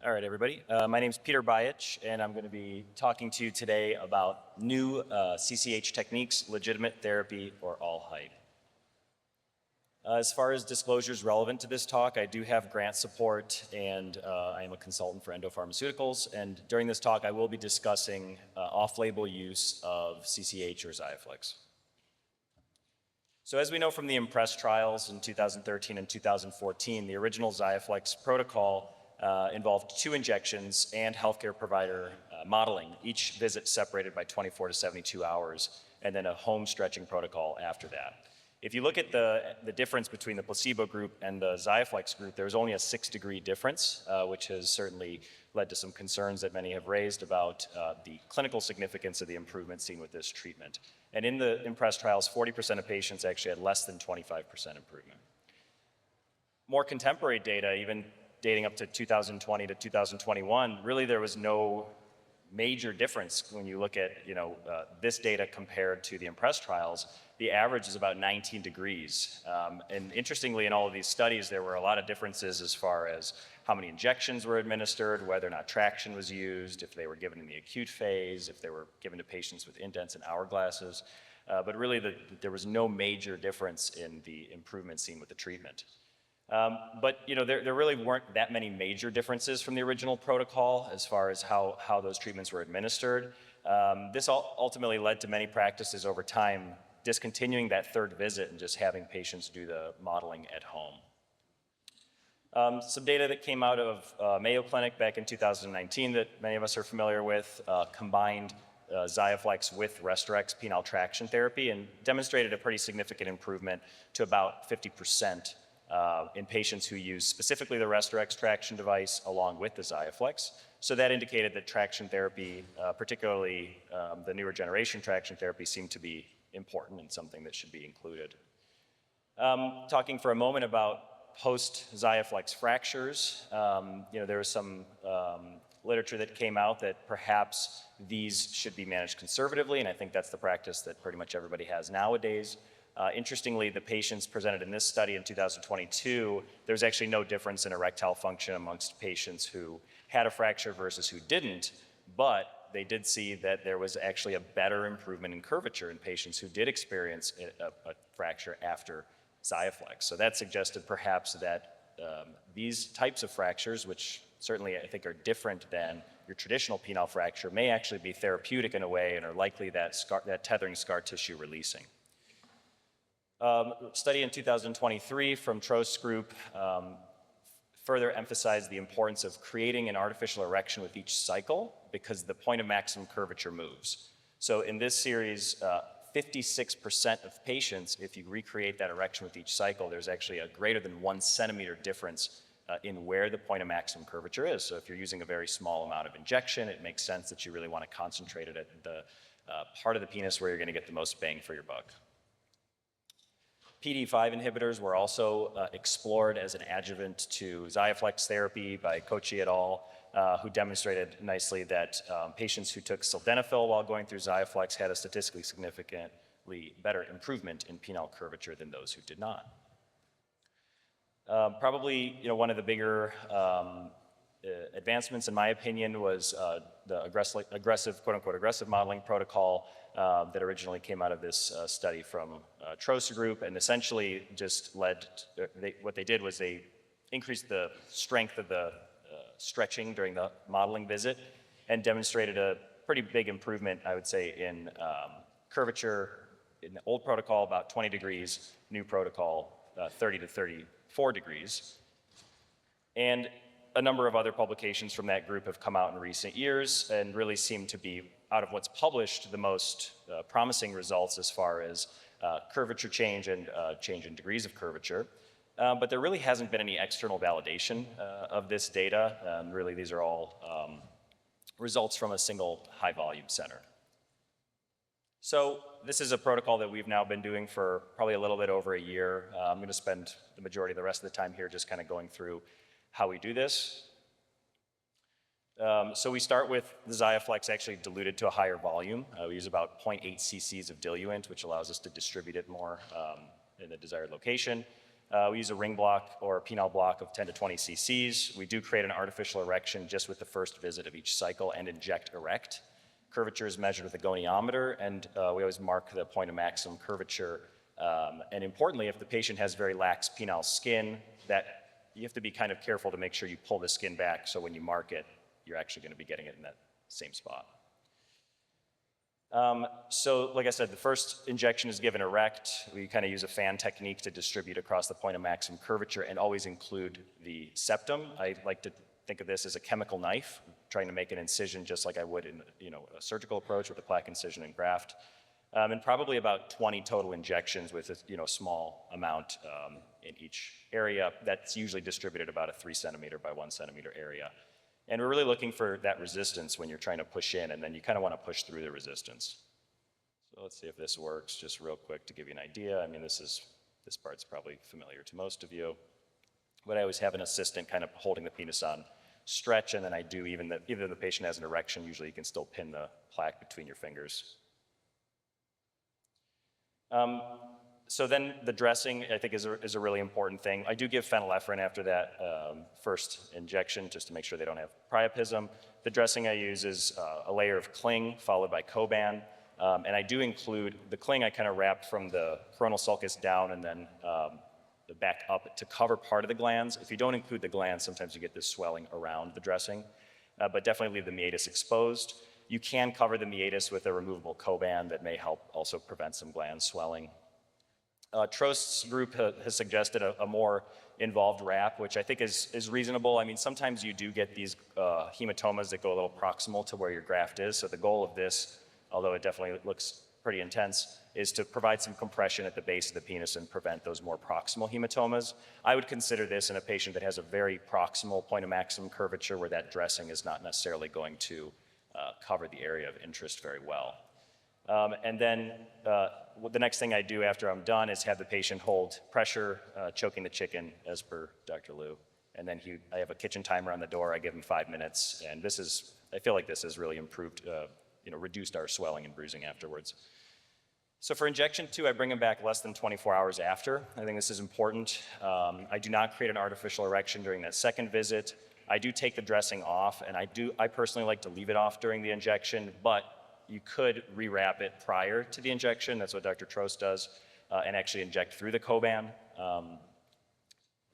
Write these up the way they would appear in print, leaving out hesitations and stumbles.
All right, everybody. My name is Petar Bajic, and I'm going to be talking to you today about new CCH techniques, legitimate therapy, or all hype. As far as disclosures relevant to this talk, I do have grant support, and I am a consultant for endopharmaceuticals. And during this talk, I will be discussing off-label use of CCH or Xiaflex. So as we know from the IMPRESS trials in 2013 and 2014, the original Xiaflex protocol involved 2 injections and healthcare provider modeling, each visit separated by 24 to 72 hours, and then a home stretching protocol after that. If you look at the difference between the placebo group and the Xiaflex group, there's only a 6-degree difference, which has certainly led to some concerns that many have raised about the clinical significance of the improvement seen with this treatment. And in the IMPRESS trials, 40% of patients actually had less than 25% improvement. More contemporary data, even dating up to 2020 to 2021, really there was no major difference when you look at this data compared to the IMPRESS trials. The average is about 19 degrees. And interestingly, in all of these studies, there were a lot of differences as far as how many injections were administered, whether or not traction was used, if they were given in the acute phase, if they were given to patients with indents and hourglasses. But really, there was no major difference in the improvement seen with the treatment. But there really weren't that many major differences from the original protocol as far as how those treatments were administered. This ultimately led to many practices over time discontinuing that 3rd visit and just having patients do the modeling at home. Some data that came out of Mayo Clinic back in 2019 that many of us are familiar with combined Xiaflex with Restorex penile traction therapy and demonstrated a pretty significant improvement to about 50% in patients who use specifically the Restorex traction device along with the Xiaflex. So that indicated that traction therapy, particularly the newer generation traction therapy, seemed to be important and something that should be included. Talking for a moment about post-Xiaflex fractures, there was some literature that came out that perhaps these should be managed conservatively, and I think that's the practice that pretty much everybody has nowadays. Interestingly, the patients presented in this study in 2022, there's actually no difference in erectile function amongst patients who had a fracture versus who didn't, but they did see that there was actually a better improvement in curvature in patients who did experience a fracture after Xiaflex. So that suggested perhaps that these types of fractures, which certainly I think are different than your traditional penile fracture, may actually be therapeutic in a way and are likely that tethering scar tissue releasing. Study in 2023 from Trost's group further emphasized the importance of creating an artificial erection with each cycle because the point of maximum curvature moves. So in this series, 56% of patients, if you recreate that erection with each cycle, there's actually a greater than 1 centimeter difference in where the point of maximum curvature is. So if you're using a very small amount of injection, it makes sense that you really want to concentrate it at the part of the penis where you're going to get the most bang for your buck. PDE5 inhibitors were also explored as an adjuvant to Xiaflex therapy by Kochi et al., who demonstrated nicely that patients who took sildenafil while going through Xiaflex had a statistically significantly better improvement in penile curvature than those who did not. Probably, one of the bigger advancements, in my opinion, was the aggressive, quote-unquote, aggressive modeling protocol that originally came out of this study from Trost's group, and essentially just led to, what they did was they increased the strength of the stretching during the modeling visit and demonstrated a pretty big improvement, I would say, in curvature in the old protocol, about 20 degrees, new protocol, 30 to 34 degrees. And a number of other publications from that group have come out in recent years and really seem to be, out of what's published, the most promising results as far as curvature change and change in degrees of curvature. But there really hasn't been any external validation of this data. Really, these are all results from a single high-volume center. So this is a protocol that we've now been doing for probably a little bit over a year. I'm going to spend the majority of the rest of the time here just kind of going through how we do this. So we start with the Xiaflex actually diluted to a higher volume. We use about 0.8 cc's of diluent, which allows us to distribute it more in the desired location. We use a ring block or a penile block of 10 to 20 cc's. We do create an artificial erection just with the first visit of each cycle and inject erect. Curvature is measured with a goniometer, and we always mark the point of maximum curvature. And importantly, if the patient has very lax penile skin, that you have to be kind of careful to make sure you pull the skin back so when you mark it, you're actually going to be getting it in that same spot. So like I said, the first injection is given erect. We kind of use a fan technique to distribute across the point of maximum curvature and always include the septum. I like to think of this as a chemical knife, trying to make an incision just like I would in a surgical approach with a plaque incision and graft. And probably about 20 total injections with a small amount in each area. That's usually distributed about a 3 centimeter by 1 centimeter area. And we're really looking for that resistance when you're trying to push in, and then you kind of want to push through the resistance. So let's see if this works just real quick to give you an idea. I mean, this part's probably familiar to most of you. But I always have an assistant kind of holding the penis on stretch, and then I do, even if the patient has an erection, usually you can still pin the plaque between your fingers. So then the dressing, I think, is a really important thing. I do give phenylephrine after that first injection just to make sure they don't have priapism. The dressing I use is a layer of cling followed by Coban. And I do include, the cling I kind of wrap from the coronal sulcus down and then the back up to cover part of the glands. If you don't include the glands, sometimes you get this swelling around the dressing, but definitely leave the meatus exposed. You can cover the meatus with a removable Coban that may help also prevent some gland swelling. Trost's group has suggested a more involved wrap, which I think is reasonable. I mean, sometimes you do get these hematomas that go a little proximal to where your graft is. So the goal of this, although it definitely looks pretty intense, is to provide some compression at the base of the penis and prevent those more proximal hematomas. I would consider this in a patient that has a very proximal point of maximum curvature where that dressing is not necessarily going to cover the area of interest very well. And then the next thing I do after I'm done is have the patient hold pressure, choking the chicken, as per Dr. Liu. And then I have a kitchen timer on the door. I give him 5 minutes, and I feel like this has really improved, reduced our swelling and bruising afterwards. So for injection 2, I bring him back less than 24 hours after. I think this is important. I do not create an artificial erection during that second visit. I do take the dressing off, and I personally like to leave it off during the injection, but you could rewrap it prior to the injection. That's what Dr. Trost does, and actually inject through the Coban.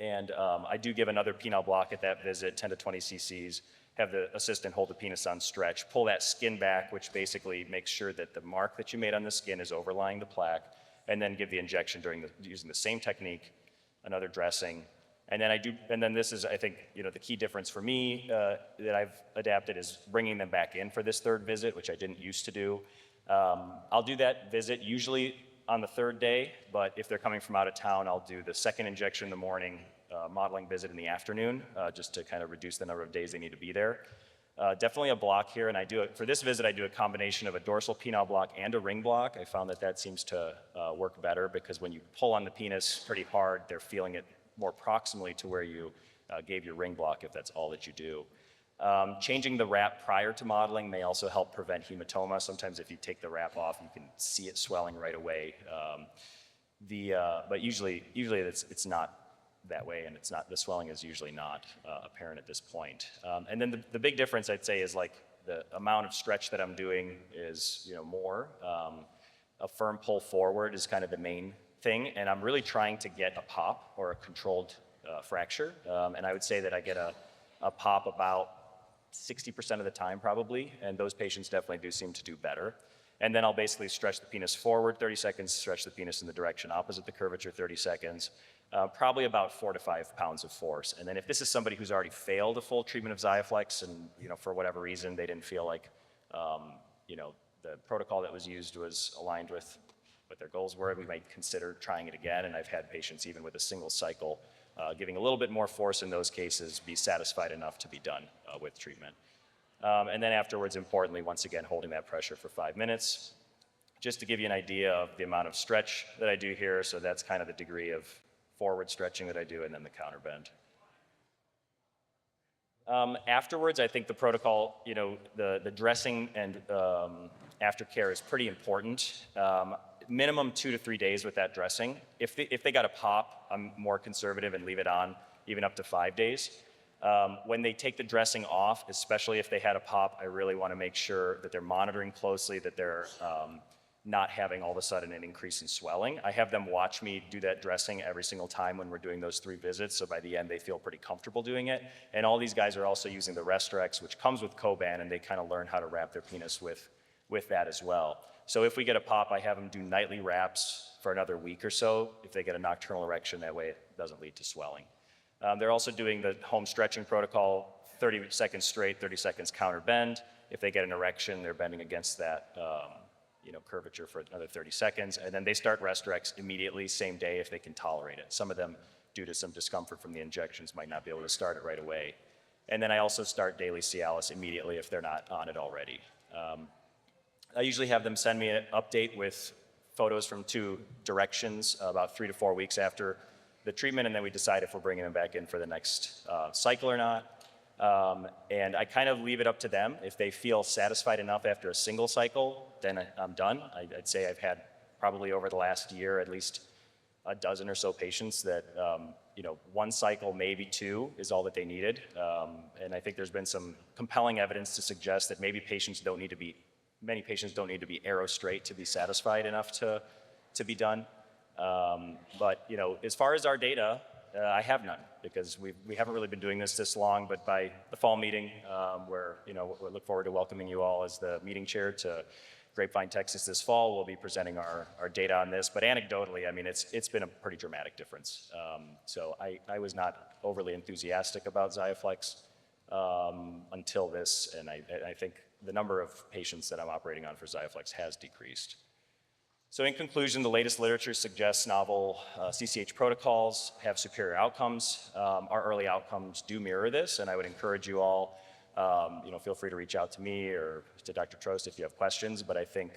I do give another penile block at that visit, 10 to 20 cc's, have the assistant hold the penis on stretch, pull that skin back, which basically makes sure that the mark that you made on the skin is overlying the plaque, and then give the injection using the same technique, another dressing. And then this is, I think, the key difference for me that I've adapted is bringing them back in for this third visit, which I didn't used to do. I'll do that visit usually on the third day, but if they're coming from out of town, I'll do the second injection in the morning, modeling visit in the afternoon, just to kind of reduce the number of days they need to be there. Definitely a block here, and for this visit, I do a combination of a dorsal penile block and a ring block. I found that seems to work better because when you pull on the penis pretty hard, they're feeling it more proximally to where you gave your ring block, if that's all that you do. Changing the wrap prior to modeling may also help prevent hematoma. Sometimes if you take the wrap off, you can see it swelling right away. But usually it's not that way, and the swelling is usually not apparent at this point. And then the big difference, I'd say, is like the amount of stretch that I'm doing is more. A firm pull forward is kind of the main thing, and I'm really trying to get a pop or a controlled fracture. And I would say that I get a pop about 60% of the time probably, and those patients definitely do seem to do better. And then I'll basically stretch the penis forward 30 seconds, stretch the penis in the direction opposite the curvature 30 seconds, probably about 4 to 5 pounds of force. And then if this is somebody who's already failed a full treatment of Xiaflex and for whatever reason they didn't feel like the protocol that was used was aligned with what their goals were, we might consider trying it again. And I've had patients, even with a single cycle, giving a little bit more force in those cases, be satisfied enough to be done with treatment. And then afterwards, importantly, once again, holding that pressure for 5 minutes. Just to give you an idea of the amount of stretch that I do here, so that's kind of the degree of forward stretching that I do, and then the counterbend. Afterwards, I think the protocol, the dressing and aftercare is pretty important. minimum 2 to 3 days with that dressing. If they got a pop, I'm more conservative and leave it on even up to 5 days. When they take the dressing off, especially if they had a pop, I really want to make sure that they're monitoring closely, that they're not having all of a sudden an increase in swelling. I have them watch me do that dressing every single time when we're doing those 3 visits, so by the end they feel pretty comfortable doing it. And all these guys are also using the Restrex, which comes with Coban, and they kind of learn how to wrap their penis with that as well. So if we get a pop, I have them do nightly wraps for another week or so if they get a nocturnal erection, that way it doesn't lead to swelling. They're also doing the home stretching protocol, 30 seconds straight, 30 seconds counter bend. If they get an erection, they're bending against that curvature for another 30 seconds. And then they start Restrex immediately, same day if they can tolerate it. Some of them, due to some discomfort from the injections, might not be able to start it right away. And then I also start daily Cialis immediately if they're not on it already. I usually have them send me an update with photos from 2 directions about 3 to 4 weeks after the treatment, and then we decide if we're bringing them back in for the next cycle or not. And I kind of leave it up to them. If they feel satisfied enough after a single cycle, then I'm done. I'd say I've had probably over the last year at least a dozen or so patients that 1 cycle, maybe 2, is all that they needed. And I think there's been some compelling evidence to suggest that maybe many patients don't need to be arrow straight to be satisfied enough to be done. But as far as our data, I have none, because we haven't really been doing this long. But by the fall meeting, where we look forward to welcoming you all as the meeting chair to Grapevine, Texas this fall, we'll be presenting our data on this. But anecdotally, I mean, it's been a pretty dramatic difference. So I was not overly enthusiastic about XIAFLEX until this, and I think the number of patients that I'm operating on for XIAFLEX has decreased. So in conclusion, the latest literature suggests novel CCH protocols have superior outcomes. Our early outcomes do mirror this, and I would encourage you all, feel free to reach out to me or to Dr. Trost if you have questions. But I think,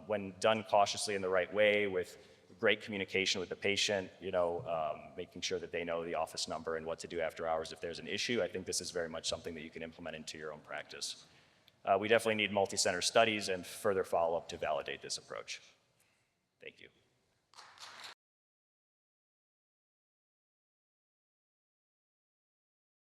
when done cautiously in the right way with great communication with the patient, making sure that they know the office number and what to do after hours if there's an issue, I think this is very much something that you can implement into your own practice. We definitely need multi-center studies and further follow-up to validate this approach. Thank you.